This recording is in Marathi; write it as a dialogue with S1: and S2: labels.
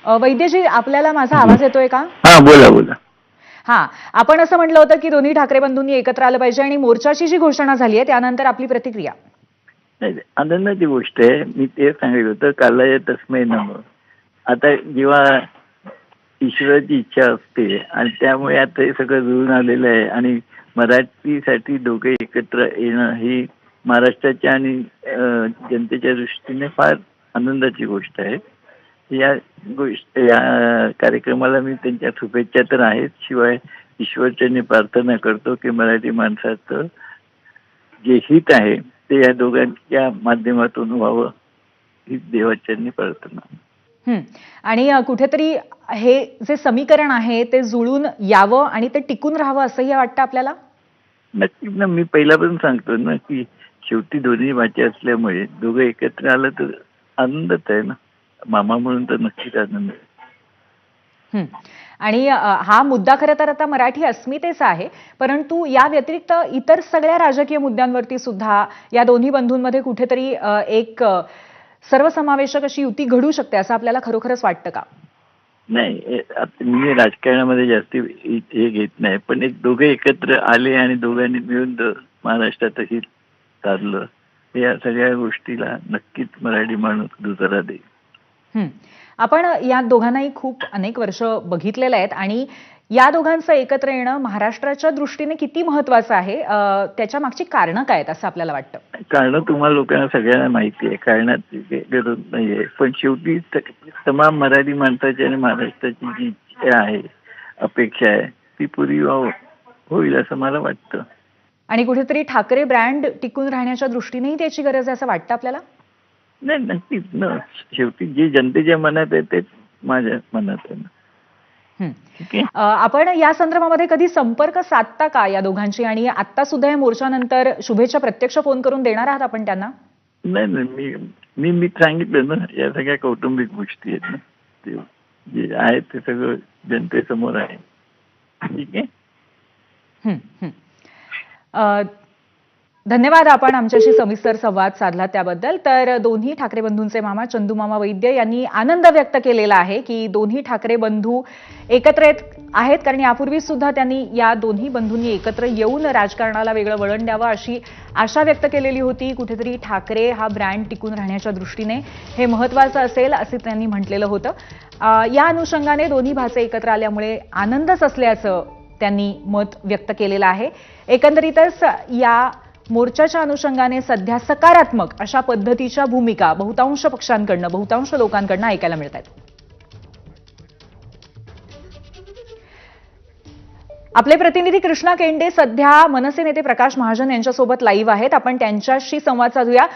S1: वैद्यजी, आपल्याला माझा आवाज येतोय का?
S2: हा, बोला बोला.
S1: हां. आपण असं म्हटलं होतं की दोन्ही ठाकरे बंधूंनी एकत्र आलं पाहिजे आणि मोर्चाची जी घोषणा झाली आहे त्यानंतर आपली प्रतिक्रिया.
S2: नाही, आनंदाची गोष्ट आहे. मी ते सांगितलं होतं, कालाय तस्मै नमः. आता जेव्हा ईश्वराची इच्छा असते आणि त्यामुळे आता हे सगळं जुळून आलेलं आहे आणि मराठीसाठी दोघे एकत्र येणं ही महाराष्ट्राच्या आणि जनतेच्या दृष्टीने फार आनंदाची गोष्ट आहे. या कार्यक्रमाला मी त्यांच्या शुभेच्छा तर आहेत, शिवाय ईश्वरचरणी प्रार्थना करतो की मराठी माणसाचं जे हित आहे ते या दोघांच्या माध्यमातून व्हावं, ही देवाचरणी प्रार्थना.
S1: आणि कुठेतरी हे जे समीकरण आहे ते जुळून यावं आणि ते टिकून राहावं असंही वाटतं आपल्याला?
S2: नक्कीच ना, मी पहिल्यापासून सांगतो ना की शेवटी दोन्ही भाच्या असल्यामुळे दोघं एकत्र आलं तर आनंदच आहे ना. मामा म्हणून तर नक्कीच आनंद आहे.
S1: आणि हा मुद्दा खरं तर आता मराठी अस्मितेचा आहे, परंतु या व्यतिरिक्त इतर सगळ्या राजकीय मुद्द्यांवरती सुद्धा या दोन्ही बंधूंमध्ये कुठेतरी एक सर्वसमावेशक अशी युती घडू शकते असं आपल्याला खरोखरच वाटतं का?
S2: नाही, मी राजकारणामध्ये जास्ती हे घेत नाही, पण एक दोघे एकत्र आले आणि दोघांनी मिळून महाराष्ट्रातही साधलं, या सगळ्या गोष्टीला नक्कीच मराठी माणूस दुसरा देईल.
S1: आपण या दोघांनाही खूप अनेक वर्ष बघितलेलं आहेत आणि या दोघांचं एकत्र येणं महाराष्ट्राच्या दृष्टीने किती महत्वाचं आहे, त्याच्या मागची कारणं काय आहेत असं आपल्याला वाटतं?
S2: कारण तुम्हाला लोकांना सगळ्यांना माहिती आहे, कारणाची गरज नाहीये, पण शेवटी तमाम मराठी माणसाची आणि महाराष्ट्राची जी इच्छा आहे, अपेक्षा आहे, ती पुरी होईल असं मला वाटतं.
S1: आणि कुठेतरी ठाकरे ब्रँड टिकून राहण्याच्या दृष्टीनेही त्याची गरज आहे असं वाटतं आपल्याला?
S2: नाही, नक्कीच ना. शेवटी जे जनतेच्या मनात आहे तेच माझ्या मनात आहे ना. ठीक आहे.
S1: आपण या संदर्भामध्ये कधी संपर्क साधता का या दोघांशी, आणि आता सुद्धा या मोर्चानंतर शुभेच्छा प्रत्यक्ष फोन करून देणार आहात आपण त्यांना?
S2: नाही नाही, मी सांगितलं ना, या सगळ्या कौटुंबिक गोष्टी आहेत ना, ते जे आहे ते सगळं जनतेसमोर आहे. ठीक आहे.
S1: धन्यवाद, आपण आमच्याशी सविस्तर संवाद साधला त्याबद्दल. तर दोन्ही ठाकरे बंधूंचे मामा चंदूमामा वैद्य यांनी आनंद व्यक्त केलेला आहे की दोन्ही ठाकरे बंधू एकत्र आहेत, कारण यापूर्वी सुद्धा त्यांनी या दोन्ही बंधूंनी एकत्र येऊन राजकारणाला वेगळं वळण द्यावं अशी आशा व्यक्त केलेली होती. कुठेतरी ठाकरे हा ब्रँड टिकून राहण्याच्या दृष्टीने हे महत्वाचं असेल असे त्यांनी म्हटलेलं होतं. या अनुषंगाने दोन्ही भाचे एकत्र आल्यामुळे आनंदच असल्याचं त्यांनी मत व्यक्त केलेलं आहे. एकंदरीतच या मोर्चाच्या अनुषंगाने सध्या सकारात्मक अशा पद्धतीच्या भूमिका बहुतांश पक्षांकडनं, बहुतांश लोकांकडनं ऐकायला मिळत आहेत. आपले प्रतिनिधी कृष्णा केंडे सध्या मनसे नेते प्रकाश महाजन यांच्यासोबत लाईव्ह आहेत. आपण त्यांच्याशी संवाद साधूया.